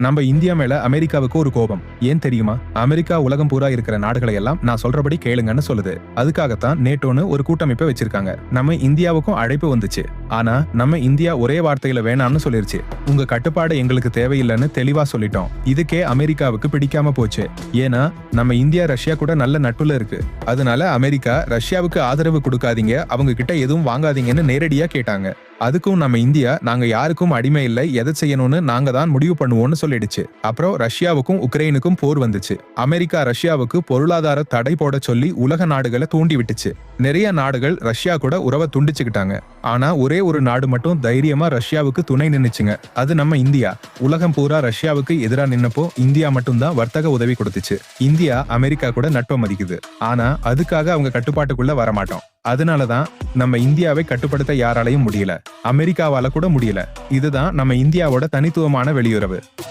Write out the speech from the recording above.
நம்ம இந்தியா மேல அமெரிக்காவுக்கு ஒரு கோபம். ஏன் தெரியுமா? அமெரிக்கா உலகம் பூரா இருக்கிற நாடுகளை எல்லாம் நான் சொல்றபடி கேளுங்கன்னு சொல்லுது. அதுக்காகத்தான் நேட்டோன்னு ஒரு கூட்டமைப்பை வச்சிருக்காங்க. நம்ம இந்தியாவுக்கும் அழைப்பு வந்துச்சு. ஆனா நம்ம இந்தியா ஒரே வார்த்தையில வேணாம்னு சொல்லிருச்சு. உங்க கட்டுப்பாடு எங்களுக்கு தேவையில்லைன்னு தெளிவா சொல்லிட்டோம். இதுக்கே அமெரிக்காவுக்கு பிடிக்காம போச்சு. ஏன்னா நம்ம இந்தியா ரஷ்யா கூட நல்ல நட்புல இருக்கு. அதனால அமெரிக்கா ரஷ்யாவுக்கு ஆதரவு கொடுக்காதீங்க, அவங்க கிட்ட எதுவும் வாங்காதீங்கன்னு நேரடியா கேட்டாங்க. அதுக்கும் நம்ம இந்தியா நாங்க யாருக்கும் அடிமை இல்லை, எதை செய்யணும்னு நாங்க தான் முடிவு பண்ணுவோம்னு சொல்லிடுச்சு. அப்புறம் ரஷ்யாவுக்கும் உக்ரைனுக்கும் போர் வந்துச்சு. அமெரிக்கா ரஷ்யாவுக்கு பொருளாதார தடை போட சொல்லி உலக நாடுகளை தூண்டி விட்டுச்சு. நிறைய நாடுகள் ரஷ்யா கூட உறவை துண்டிச்சுக்கிட்டாங்க. ஆனா ஒரே ஒரு நாடு மட்டும் தைரியமா ரஷ்யாவுக்கு துணை நின்னுச்சுங்க. அது நம்ம இந்தியா. உலகம் பூரா ரஷ்யாவுக்கு எதிரா நின்னப்போ இந்தியா மட்டும்தான் வர்த்தக உதவி கொடுத்துச்சு. இந்தியா அமெரிக்கா கூட நட்பை மதிக்குது. ஆனா அதுக்காக அவங்க கட்டுப்பாட்டுக்குள்ள வரமாட்டோம். அதனாலதான் நம்ம இந்தியாவை கட்டுப்படுத்த யாராலையும் முடியல, அமெரிக்காவால கூட முடியல. இதுதான் நம்ம இந்தியாவோட தனித்துவமான வெளியுறவு.